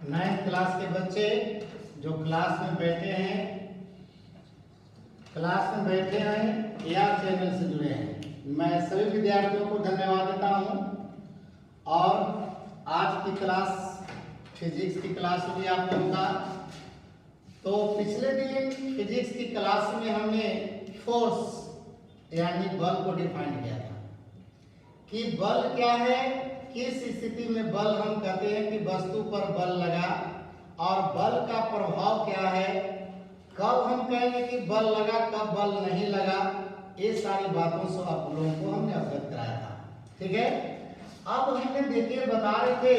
9th class के बच्चे जो क्लास में बैठे हैं या चैनल से जुड़े हैं, मैं सभी विद्यार्थियों को धन्यवाद देता हूं। और आज की क्लास फिजिक्स की क्लास हुई आप लोगों का। तो पिछले दिन फिजिक्स की क्लास में हमने फोर्स यानी बल को डिफाइन किया था कि बल क्या है, किस स्थिति में बल हम कहते हैं कि वस्तु पर बल लगा, और बल का प्रभाव क्या है, कब हम कहेंगे कि बल लगा, कब बल नहीं लगा। ये सारी बातों से आप लोगों को हमने अवगत कराया था। ठीक है, अब हमने देखिए बता रहे थे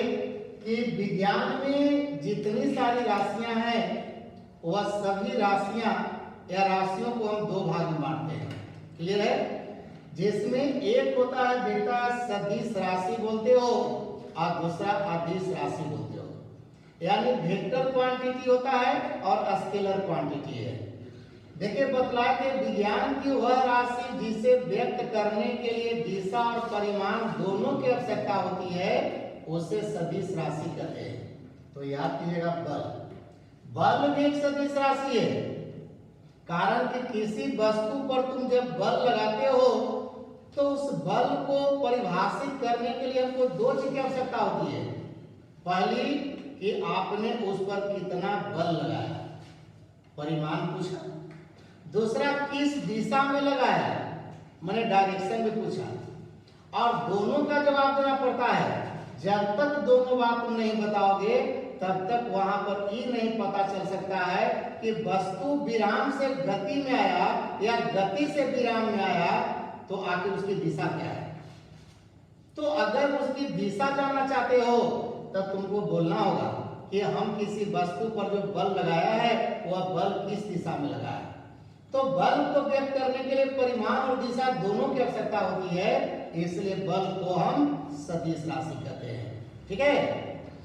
कि विज्ञान में जितनी सारी राशियां हैं वह सभी राशियां या राशियों को हम दो भाग में बांटते हैं। क्लियर है? जिसमें एक होता है बेटा सदिश राशि बोलते हो और दूसरा अदिश राशि बोलते हो, यानी वेक्टर क्वांटिटी होता है और स्केलर क्वांटिटी है। देखिए बतलाए थे विज्ञान की वह राशि जिसे व्यक्त करने के लिए दिशा और परिमाण दोनों की आवश्यकता होती है उसे सदिश राशि कहते हैं। तो याद कीजिएगा बल भी एक सदिश राशि है। कारण कि किसी वस्तु पर तुम जब बल लगाते हो तो उस बल को परिभाषित करने के लिए हमको दो चीज की आवश्यकता होती है। पहली कि आपने उस पर कितना बल लगाया, परिमाण पूछा। दूसरा किस दिशा में लगाया, मैंने डायरेक्शन में पूछा। और दोनों का जवाब देना पड़ता है। जब तक दोनों बात तुम नहीं बताओगे तब तक वहां पर ये नहीं पता चल सकता है कि वस्तु विराम से गति में आया या गति से विराम में आया, तो आगे उसकी दिशा क्या है। तो अगर उसकी दिशा जानना चाहते हो तब तुमको बोलना होगा कि हम किसी वस्तु पर जो बल लगाया है वह बल किस दिशा में लगा है। तो बल को व्यक्त करने के लिए परिमाण और दिशा दोनों की आवश्यकता होती है, इसलिए बल को हम सदिश राशि कहते हैं। ठीक है,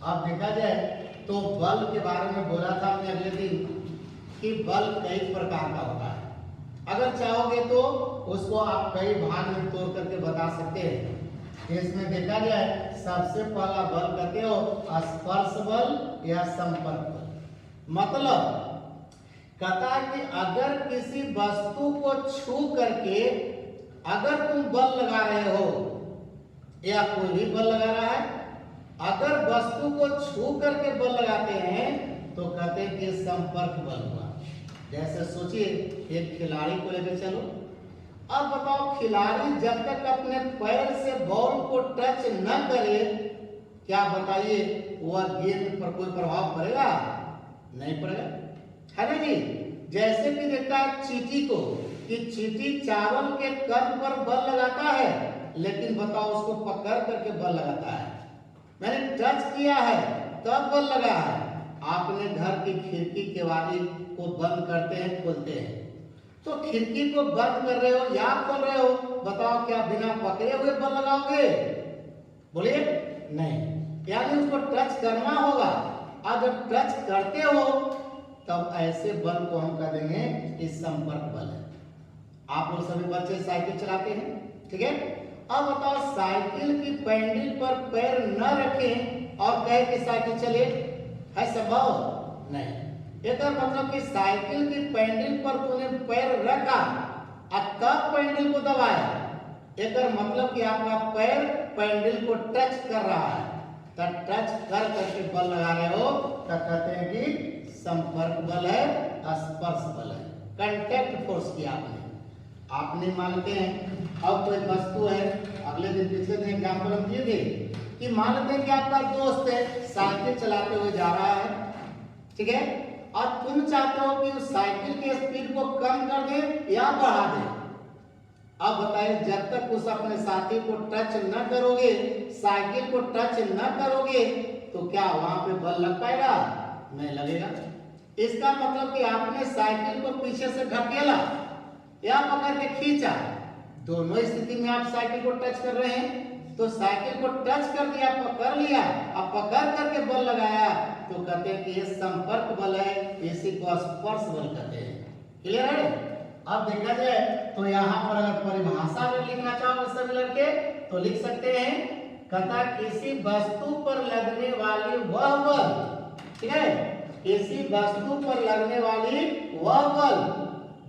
अब देखा जाए तो बल के बारे में बोला था हमने अगले दिन कि बल कई प्रकार का होता है। अगर चाहोगे तो उसको आप कई भाग में तोड़ करके बता सकते हैं। इसमें देखा जाए सबसे पहला बल कहते हो स्पर्श बल या संपर्क बल। मतलब कहता है कि अगर किसी वस्तु को छू करके अगर तुम बल लगा रहे हो या कोई भी बल लगा रहा है, अगर वस्तु को छू करके बल लगाते हैं तो कहते हैं कि संपर्क बल हुआ। जैसे सोचिए एक खिलाड़ी को लेकर चलो। अब बताओ खिलाड़ी जब तक अपने पैर से बॉल को टच न करे, क्या बताइए वह गेंद पर कोई प्रभाव पड़ेगा? नहीं पड़ेगा, है ना जी। जैसे कि देखता है चींटी को कि चींटी चावल के कण पर बल लगाता है, लेकिन बताओ उसको पकड़ करके बल लगाता है। मैंने टच किया है तब बल लगा है। आपने घर की खिड़की केवाड़ी को बंद करते हैं, खोलते हैं, तो खिड़की को बंद कर रहे हो या खोल रहे हो, बताओ क्या बिना पकड़े हुए बल लगाओगे? बोलिए नहीं, यानी उसको टच करना होगा। और जब टच करते हो तब ऐसे बल को हम कह देंगे कि संपर्क बल है। आप लोग सभी बच्चे साइकिल चलाते हैं, ठीक है। अब बताओ साइकिल की पैडल पर पैर न रखें और कहे कि साइकिल चले, है संभव? नहीं। एक मतलब कि साइकिल की पैडल पर तूने पैर रखा और तब पैडल को दबाया, एक मतलब कि आपका पैर पैडल को टच कर रहा है, तब टच कर करके बल लगा रहे हो, तब कहते हैं कि संपर्क बल है, स्पर्श बल है। कांटेक्ट फोर्स किया आपने मानते हैं। अब कोई वस्तु है, अगले दिन पिछले दिन एग्जाम्पल हम दिए थे कि मान लेते हैं कि आपका दोस्त है साइकिल चलाते हुए जा रहा है, ठीक है, और तुम चाहते हो कि उस साइकिल की स्पीड को कम कर दे या बढ़ा दे। अब बताइए जब तक उस अपने साथी को टच न करोगे, साइकिल को टच न करोगे, तो क्या वहां पे बल लग पाएगा? नहीं लगेगा। इसका मतलब कि आपने साइकिल को पीछे से ढकेला या पकड़ के खींचा, दोनों स्थिति में आप साइकिल को टच कर रहे हैं। तो साइकिल को टच कर दिया, पकड़ लिया, अब पकड़ करके बल लगाया, तो कहते हैं कि ये संपर्क बल है, इसी को स्पर्श बल कहते हैं। क्लियर है? अब देखा जाए तो यहाँ पर अगर परिभाषा में लिखना चाहो सभी लड़के तो लिख सकते हैं, कहता किसी वस्तु पर लगने वाली वह बल ठीक है। किसी वस्तु पर लगने वाली वह बल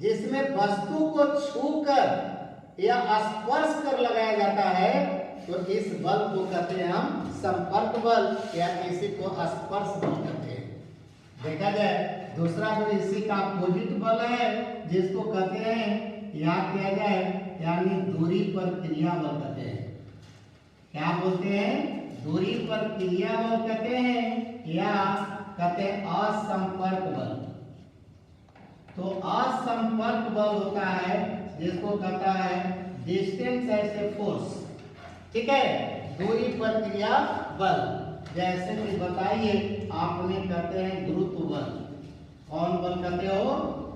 जिसमें वस्तु को छूकर या स्पर्श कर लगाया जाता है, तो इस बल को कहते हैं हम संपर्क बल या किसी को स्पर्श बल कहते हैं। देखा जाए दूसरा जो इसी का अपोजिट बल है जिसको कहते हैं, याद किया जाए, यानी दूरी पर क्रिया बल कहते हैं। क्या बोलते हैं? दूरी पर क्रिया बल कहते हैं या कहते हैं असंपर्क बल। तो असंपर्क बल होता है जिसको कहता है डिस्टेंस ऐसे फोर्स, ठीक है, दूरी पर क्रिया बल। जैसे कि बताइए, आपने कहते हैं गुरुत्व बल। कौन बल कहते हो?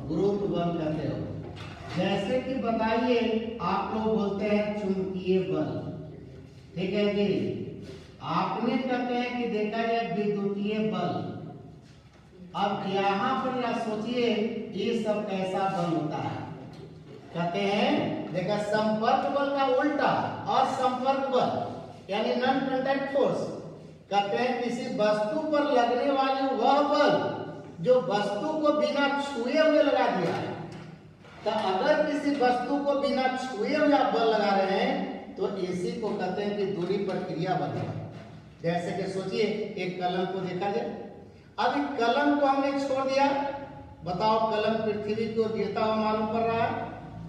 गुरुत्व बल कहते हो। जैसे कि बताइए, आप लोग बोलते हैं चुंबकीय बल, ठीक है जी। आपने कहते हैं कि देखा जाए विद्युतीय बल। अब यहाँ पर या सोचिए ये सब कैसा बल होता है? कहते हैं देखा संपर्क बल का उल्टा और संपर्क बल यानी नॉन कांटेक्ट फोर्स। कहते हैं किसी वस्तु पर लगने वाली वह बल जो वस्तु को बिना छुए हुए लगा दिया है। तो अगर किसी वस्तु को बिना छुए हुए आप बल लगा रहे हैं तो इसी को कहते हैं कि दूरी पर क्रिया बल है। जैसे कि सोचिए एक कलम को देखा जाए, अभी कलम को हमने छोड़ दिया, बताओ कलम पृथ्वी की ओर गिरता हुआ मालूम पड़ रहा है।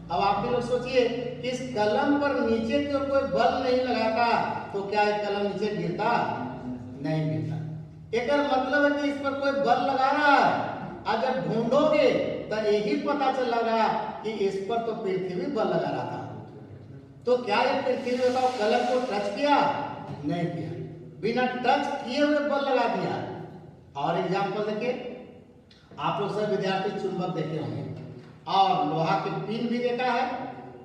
अब आप भी लोग सोचिए कि इस कलम पर नीचे की ओर कोई बल नहीं लगाता तो क्या ये कलम नीचे गिरता? नहीं गिरता। एक मतलब है कि इस पर कोई बल लगा रहा है, और जब ढूंढोगे तो यही पता चलेगा कि इस पर तो पृथ्वी बल लगा रहा था। तो क्या ये पृथ्वी बताओ कलम को टच किया? नहीं किया, बिना टच किए हुए बल लगा दिया। और एग्जांपल देखिए, आप लोग सब विद्यार्थी चुंबक देखे होंगे और लोहा की पिन भी देखा है।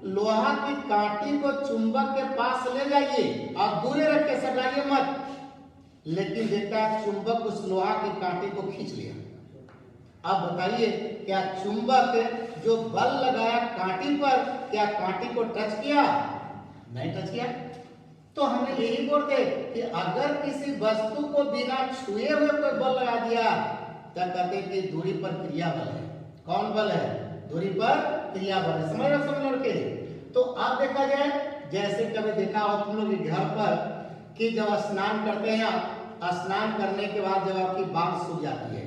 लोहा की कांटी को चुंबक के पास ले जाइए और दूरे रख के सटाइए मत, लेकिन देखता है चुंबक उस लोहा की कांटी को खींच लिया। अब बताइए क्या चुंबक जो बल लगाया कांटी पर, क्या कांटी को टच किया? नहीं टच किया। तो हमें यही बोलते कि अगर किसी वस्तु को बिना छुए हुए कोई बल लगा दिया तो कहते हैं कि दूरी पर क्रिया बल है। कौन बल है? दूरी पर क्रिया बल है। समझ रहे सब लड़के? तो अब देखा जाए, जैसे कभी देखा हो तुम लोग घर पर कि जब स्नान करते हैं, स्नान करने के बाद जब आपकी बाल सूख जाती है,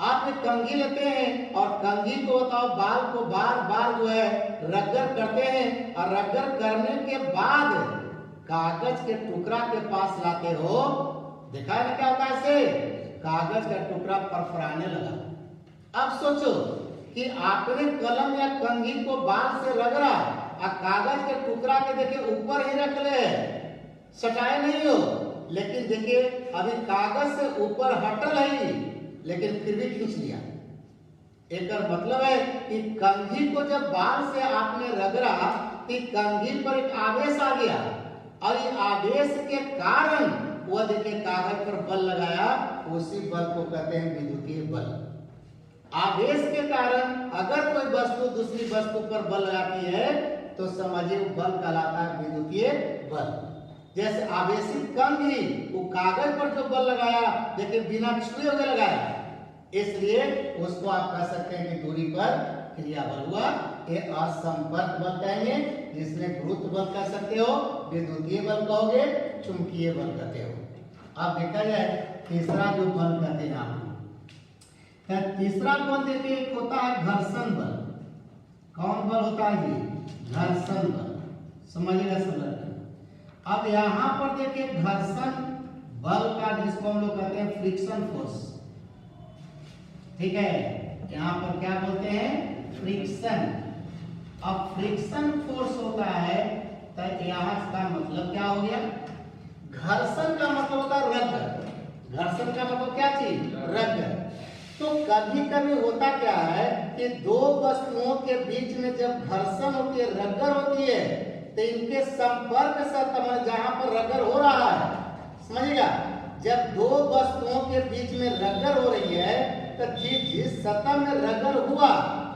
आप एक कंघी लेते हैं और कंघी को बताओ बाल को बार बार जो है रगड़ करते हैं, और रगड़ करने के बाद कागज के टुकड़ा के पास लाते हो। देखा है ना क्या होता है? ऐसे कागज का टुकड़ा फरफराने लगा। अब सोचो कि आपने कलम या कंघी को बाल से रगड़ा और कागज के टुकड़ा के देखिए ऊपर ही रख ले, सटाए नहीं हो, लेकिन देखिए अभी कागज से ऊपर हटल है लेकिन फिर भी खींच लिया। एक मतलब है कि कंघी को जब बाल से आपने रगड़ा तो कंघी पर एक आवेश आ गया, और ये आवेश के कारण वह देखिए कागज पर बल लगाया, उसी बल को कहते हैं विद्युतीय बल। आवेश के कारण अगर कोई वस्तु दूसरी वस्तु पर बल लगाती है तो समझिए वो बल कहलाता है विद्युतीय बल। जैसे आवेशित कंघी वो कागज पर जो बल लगाया देखिए बिना छुए हुए लगाया, इसलिए उसको आप कह सकते हैं कि दूरी पर क्रिया बल हुआ। ये असंपर्क बल कहेंगे, जिसमें गुरुत्व बल कह सकते हो, विद्युतीय बल कहोगे, चुंबकीय बल कहते हो। अब देखा जाए तीसरा जो बल कहते हैं आप, तीसरा बल देखिए एक होता है घर्षण बल। कौन बल होता है जी? घर्षण बल। समझिएगा सब। अब यहाँ पर देखिए घर्षण बल का जिसको हम लोग कहते हैं फ्रिक्शन फोर्स, ठीक है, यहाँ पर क्या बोलते हैं? फ्रिक्शन। अब फ्रिक्शन फोर्स होता है तो यहाँ का मतलब क्या हो गया? घर्षण का मतलब होता है रगड़। घर्षण का मतलब क्या चीज? रगड़। तो कभी कभी होता क्या है कि दो वस्तुओं के बीच में जब घर्षण होती है, रगड़ होती है, तो इनके संपर्क से जहां पर रगड़ हो रहा है, समझिएगा, जब दो वस्तुओं के बीच में रगड़ हो रही है तो जिस सतह में रगड़ हुआ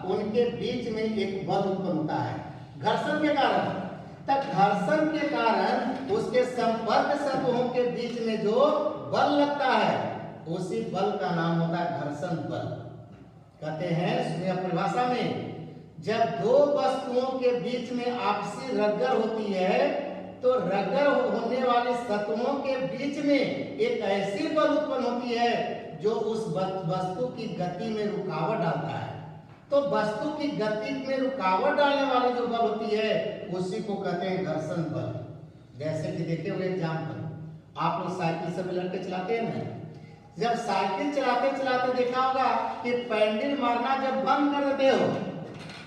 उनके बीच में एक बल उत्पन्न होता है घर्षण के कारण। तब घर्षण के कारण उसके संपर्क सतहों के बीच में जो बल लगता है उसी बल का नाम होता है घर्षण बल। कहते हैं सुनिए परिभाषा में, जब दो वस्तुओं के बीच में आपसी रगड़ होती है तो रगड़ होने वाली सतहों के बीच में एक ऐसी बल उत्पन्न होती है जो उस वस्तु की गति में रुकावट डालता है। तो वस्तु की गति में रुकावट डालने वाली जो बल होती है उसी को कहते हैं घर्षण बल। जैसे कि देखे हुए एग्जाम्पल, आप लोग साइकिल से भी लड़के चलाते हैं ना, जब साइकिल चलाते चलाते देखा होगा कि पैडल मारना जब बंद कर देते हो,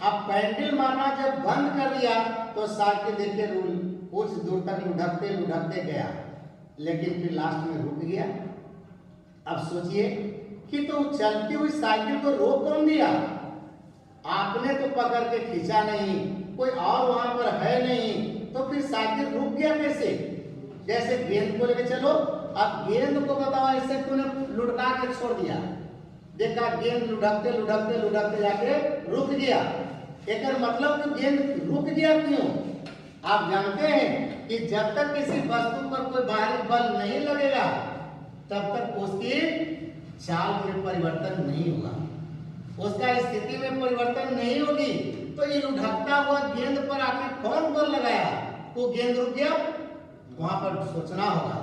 अब पैडल मारना जब बंद कर दिया तो साइकिल देखिए कुछ दूर तक लुढ़कते लुढ़कते गया, लेकिन फिर लास्ट में रुक गया। अब सोचिए कि तो चलती हुई साइकिल को रोक कौन दिया? आपने तो पकड़ के खींचा नहीं, कोई और वहां पर है नहीं, तो फिर साइकिल रुक गया कैसे? जैसे गेंद को लेके चलो, अब गेंद को बताओ ऐसे तूने लुढ़का के छोड़ दिया, देखा गेंद लुढ़कते लुढ़कते लुढ़कते जाके रुक गया। एक मतलब कि गेंद रुक गया क्यों? आप जानते हैं कि जब तक किसी वस्तु पर कोई बाहरी बल नहीं लगेगा तब तक उसकी चाल में परिवर्तन नहीं होगा, उसका स्थिति में परिवर्तन नहीं होगी। तो ये लुढ़कता हुआ गेंद पर आखिर कौन बल लगाया? वो गेंद रुक गया, वहां पर सोचना होगा।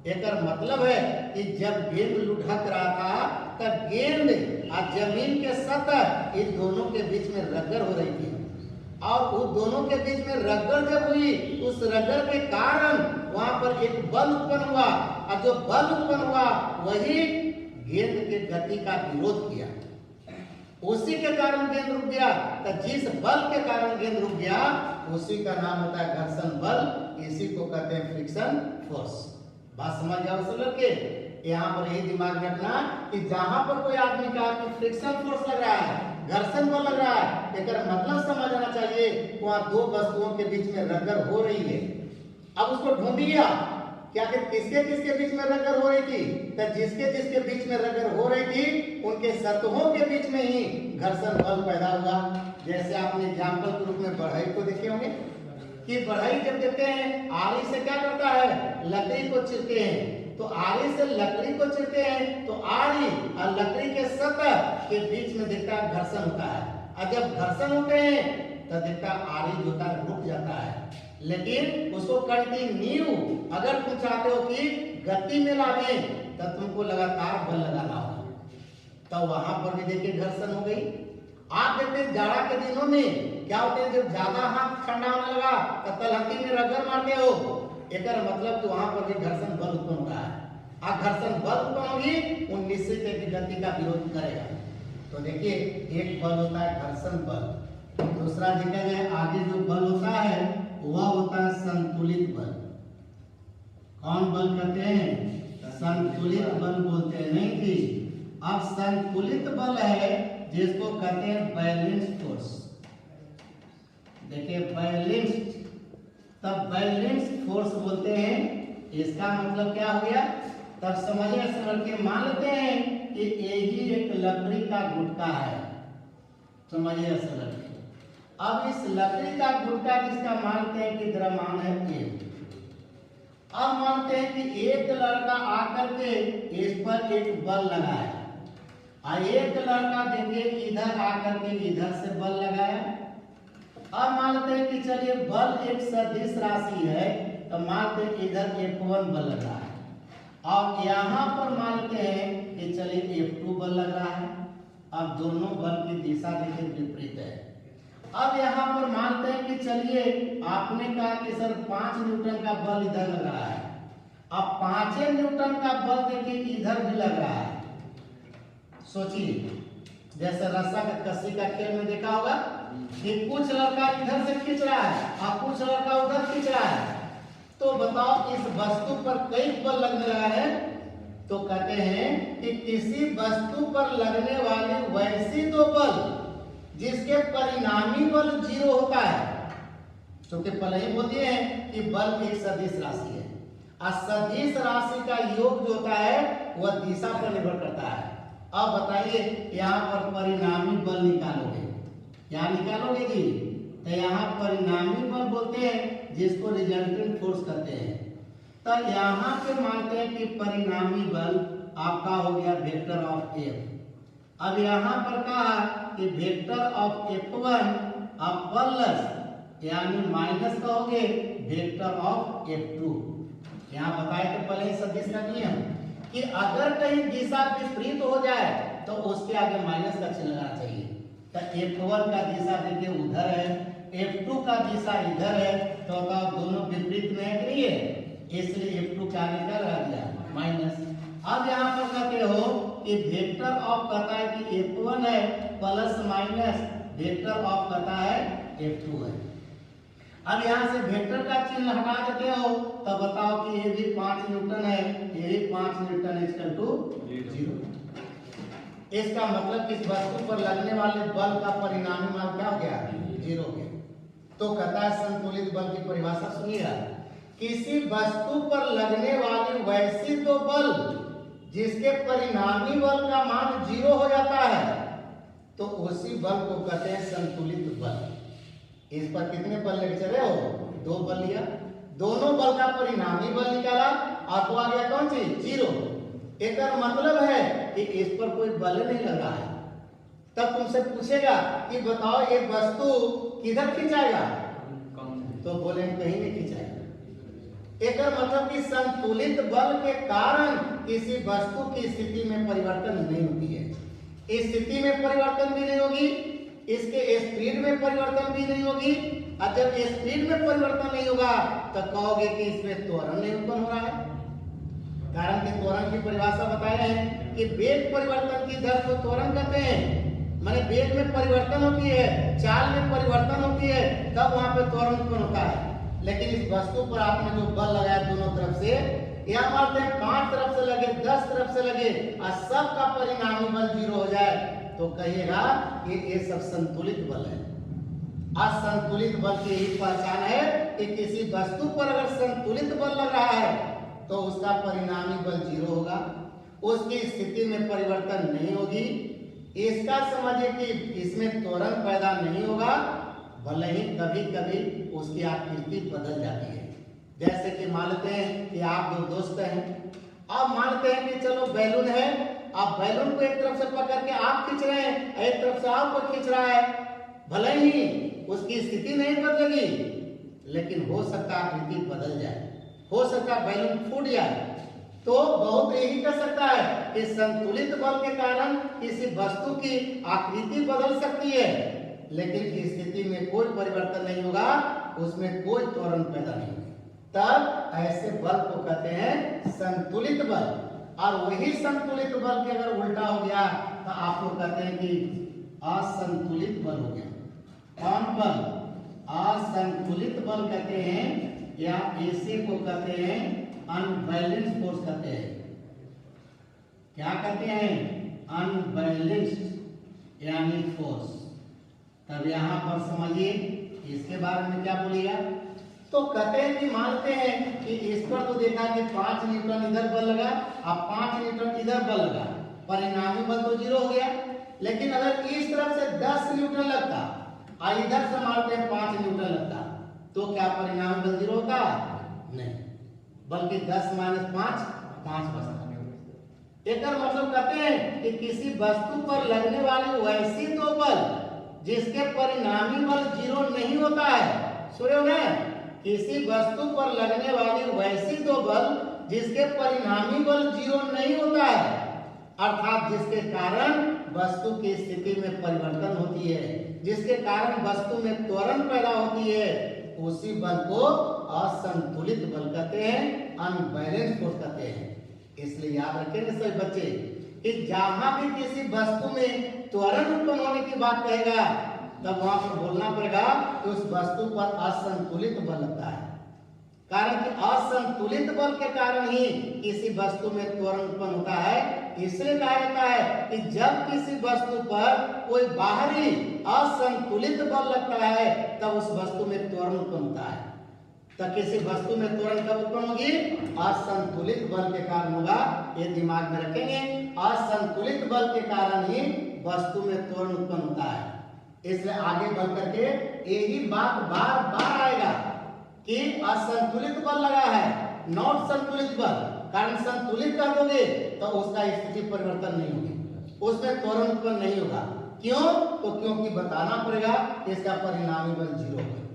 एक मतलब है कि जब गेंद लुढ़क रहा था तब गेंद और जमीन के सतह इन दोनों के बीच में रगड़ हो रही थी, और उस दोनों के बीच में रगड़ जब हुई उस रगड़ के कारण वहां पर एक बल उत्पन्न हुआ, और जो बल उत्पन्न हुआ वही गेंद के गति का विरोध किया, उसी के कारण गेंद रुक गया। तो जिस बल के कारण गेंद रुक गया उसी का नाम होता है घर्षण बल, इसी को कहते हैं फ्रिक्शन फोर्स। बात समझ जाओ सब लोग के? यहाँ पर यही दिमाग में रखना कि जहां पर कोई आदमी कहा कि फ्रिक्शन फोर्स लग रहा है, घर्षण बल लग रहा है, एक मतलब समझ आना चाहिए वहां दो वस्तुओं के बीच में रगड़ हो रही है। अब उसको ढूंढिए क्या कि किसके किसके बीच में रगड़ हो रही थी? तो जिसके जिसके बीच में रगड़ हो रही थी उनके सतहों के बीच में ही घर्षण बल पैदा हुआ। जैसे आपने एग्जाम्पल के रूप में बढ़ई को देखे होंगे कि बढ़ई जब देखते हैं आरी से क्या करता है, लकड़ी को चीरते हैं, तो आरी से लकड़ी को चीरते हैं तो आरी और लकड़ी के सतह के बीच में देखता है घर्षण होता है, और जब घर्षण होते हैं तो देखता आरी जो होता है रुक जाता है। लेकिन उसको कंटिन्यू अगर तुम चाहते हो कि गति में लावे तो तुमको लगातार बल लगाना होगा, तो वहां पर भी देखिए घर्षण हो गई। आप देखते हैं जाड़ा के दिनों में क्या होते हैं, जब ज्यादा हाथ ठंडा होने लगा तो तलहटी में रगड़ मारते हो, एक मतलब कि वहां पर भी घर्षण बल उत्पन्न होता है, और घर्षण बल उत्पन्न होगी वो निश्चित है कि गति का विरोध करेगा। तो देखिए एक बल होता है घर्षण बल, दूसरा देखा जाए आगे जो बल होता है वह होता है संतुलित बल। कौन बल कहते हैं? संतुलित बल बोलते हैं, नहीं थी। अब संतुलित बल है जिसको कहते हैं बैलेंस्ड फोर्स। देखिए बैलेंस्ड, तब बैलेंस्ड फोर्स बोलते हैं। इसका मतलब क्या हो गया? तब समझिए समझ के मान लेते हैं कि यही एक लकड़ी का गुटका है, समझिए असल। अब इस लकड़ी का गुटका जिसका मानते हैं कि द्रव्यमान है एक, अब मानते हैं कि एक लड़का आकर के इस पर एक बल लगाया, और एक लड़का देखिए इधर आकर के इधर से बल लगाया। अब मानते हैं कि चलिए बल एक सदिश राशि है, तो मानते हैं इधर F1 बल लग रहा है, और यहाँ पर मानते हैं कि चलिए F2 बल लग रहा है। अब दोनों बल की दिशा देखिए विपरीत है। अब यहाँ पर मानते हैं कि चलिए आपने कहा कि सर 5 न्यूटन का बल इधर लग रहा है, अब 5 न्यूटन का बल देखिए इधर भी लग रहा है। सोचिए जैसे रस्सा का कस्सी का खेल में देखा होगा कि कुछ लड़का इधर से खींच रहा है और कुछ लड़का उधर खींच रहा है, तो बताओ इस वस्तु पर कई बल लगने लगा है। तो कहते हैं कि किसी वस्तु पर लगने वाली वैसी दो बल जिसके परिणामी बल 0 होता है, क्योंकि पहले ही बोल दिए हैं कि बल एक सदिश राशि है, और सदिश राशि का योग जो होता है वह दिशा पर निर्भर करता है। अब बताइए यहाँ पर परिणामी बल निकालोगे, यहाँ निकालोगे जी, तो यहाँ परिणामी बल बोलते हैं जिसको रिजल्टेंट फोर्स कहते हैं। तो यहाँ पे मानते हैं कि परिणामी बल आपका हो गया वेक्टर ऑफ एफ। अब यहाँ पर कहा कि वेक्टर ऑफ F1 अब प्लस यानी माइनस कहोगे वेक्टर ऑफ F2। यहाँ बताए तो पहले सदिश का नियम कि अगर कहीं दिशा विपरीत हो जाए तो उसके आगे माइनस का चिन्ह लगाना चाहिए। तो F1 का दिशा देखिए उधर है, F2 का दिशा इधर है, तो दोनों विपरीत में है कि नहीं है, इसलिए F2 का आगे क्या लगा दिया माइनस। अब यहाँ पर कहते हो कि वेक्टर ऑफ कहता है कि F1 है प्लस माइनस वेक्टर ऑफ कहता है F2 है। अब यहाँ से वेक्टर का चिन्ह हटा देते हो तो बताओ कि ये भी 5 न्यूटन है, ये भी 5 न्यूटन इक्वल टू 0। इसका मतलब कि इस वस्तु पर लगने वाले बल का परिणामी मान क्या हो गया 0 हो गया। तो कहता है संतुलित बल की परिभाषा सुनिएगा, किसी वस्तु पर लगने वाली वैसी दो बल जिसके परिणामी बल का मान 0 हो जाता है तो उसी बल को कहते हैं संतुलित बल। इस पर कितने बल लेके चले हो, 2 बल लिया, दोनों बल का परिणामी बल निकाला और तो आ गया कौन सी 0। एक मतलब है कि इस पर कोई बल नहीं लग रहा है। तब तुमसे पूछेगा कि बताओ ये वस्तु किधर खिंचाएगा, तो बोले कहीं नहीं खिंचाएगा। एक मतलब कि संतुलित बल के कारण किसी वस्तु की स्थिति में परिवर्तन नहीं होती है। इस स्थिति में परिवर्तन भी नहीं होगी, इसके स्पीड में परिवर्तन भी नहीं होगी। और जब स्पीड में परिवर्तन नहीं होगा तो कहोगे कि इसमें त्वरण नहीं उत्पन्न हो रहा है। कारण कि त्वरण की परिभाषा बताए हैं कि वेग परिवर्तन की दर को त्वरण कहते हैं। माने वेग में परिवर्तन होती है, चाल में परिवर्तन होती है, तब वहां पे त्वरण उत्पन्न होता है। लेकिन इस वस्तु पर आपने जो बल लगाया दोनों तरफ से, या मानते हैं 5 तरफ से लगे 10 तरफ से लगे और सबका परिणामी बल 0 हो जाए तो कहिएगा कि ये सब संतुलित बल है। असंतुलित बल की ही पहचान है कि किसी वस्तु पर अगर संतुलित बल लग रहा है तो उसका परिणामी बल 0 होगा, उसकी स्थिति में परिवर्तन नहीं होगी। इसका समझिए कि इसमें त्वरण पैदा नहीं होगा, भले ही कभी कभी उसकी आकृति बदल जाती है। जैसे कि मानते हैं कि आप 2 दोस्त हैं, अब मानते हैं कि चलो बैलून है, आप बैलून को एक तरफ से पकड़ के आप खींच रहे हैं, एक तरफ से आपको खींच रहा है, भले ही उसकी स्थिति नहीं बदलेगी लेकिन हो सकता है आकृति बदल जाए, हो सकता है बैलून फूट जाए। तो बहुत यही कर सकता है कि संतुलित बल के कारण किसी वस्तु की आकृति बदल सकती है लेकिन स्थिति में कोई परिवर्तन नहीं होगा, उसमें कोई त्वरण पैदा नहीं होगा। तब ऐसे बल को कहते हैं संतुलित बल। और वही संतुलित बल के अगर उल्टा हो गया तो आप लोग कहते हैं कि असंतुलित बल हो गया। कौन बल? असंतुलित बल कहते हैं, या इसी को कहते हैं अनबैलेंस फोर्स कहते हैं। क्या कहते हैं? अनबैलेंस्ड यानी फोर्स। तब यहां पर समझिए इसके बारे में क्या बोलिएगा। तो कहते हैं कि मानते हैं कि इस पर तो देखा कि 5 न्यूटन इधर बल लगा और 5 न्यूटन इधर बल लगा, परिणामी बल तो 0 हो गया। लेकिन अगर इस तरफ से 10 न्यूटन लगता और इधर से मानते हैं 5 न्यूटन लगता तो क्या परिणामी बल 0 होता? नहीं, बल्कि 10 - 5 5 बचता। एक मतलब कहते हैं कि किसी वस्तु पर लगने वाली वैसी दो बल जिसके परिणामी बल 0 नहीं होता है। सुने हो ना, किसी वस्तु पर लगने वाली वैसी दो बल जिसके परिणामी बल 0 नहीं होता है, अर्थात जिसके कारण वस्तु की स्थिति में परिवर्तन होती है, जिसके कारण वस्तु में त्वरण पैदा होती है, उसी बल को असंतुलित बल कहते हैं, अनबैलेंस्ड फोर्स कहते हैं। इसलिए याद रखेंगे सभी बच्चे कि जहां भी किसी वस्तु में त्वरण उत्पन्न होने की बात कहेगा तब वहां पर बोलना पड़ेगा कि उस वस्तु पर असंतुलित बल लगता है। कारण कि असंतुलित बल के कारण ही किसी वस्तु में त्वरण उत्पन्न होता है। इसलिए कहा जाता है कि जब किसी वस्तु पर कोई बाहरी असंतुलित बल लगता है तब उस वस्तु में त्वरण उत्पन्न होता है। तब किसी वस्तु में त्वरण कब उत्पन्न होगी? असंतुलित बल के कारण होगा। ये दिमाग में रखेंगे, असंतुलित बल के कारण ही वस्तु में त्वरण उत्पन्न होता है। इसलिए आगे बढ़ करके यही बात बार बार आएगा कि असंतुलित बल लगा है, नॉट संतुलित बल, कारण संतुलित कर दोगे तो उसका स्थिति परिवर्तन नहीं होगी, उसमें त्वरण उत्पन्न नहीं होगा। क्यों? तो क्योंकि बताना पड़ेगा कि इसका परिणामी बल 0 है।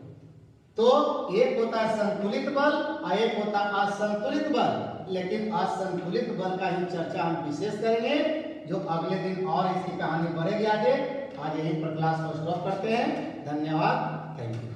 तो एक होता है संतुलित बल और एक होता है असंतुलित बल, लेकिन असंतुलित बल का ही चर्चा हम विशेष करेंगे जो अगले दिन, और इसकी कहानी बढ़ेगी आगे। आज यहीं पर क्लास को स्टॉप करते हैं। धन्यवाद, थैंक यू।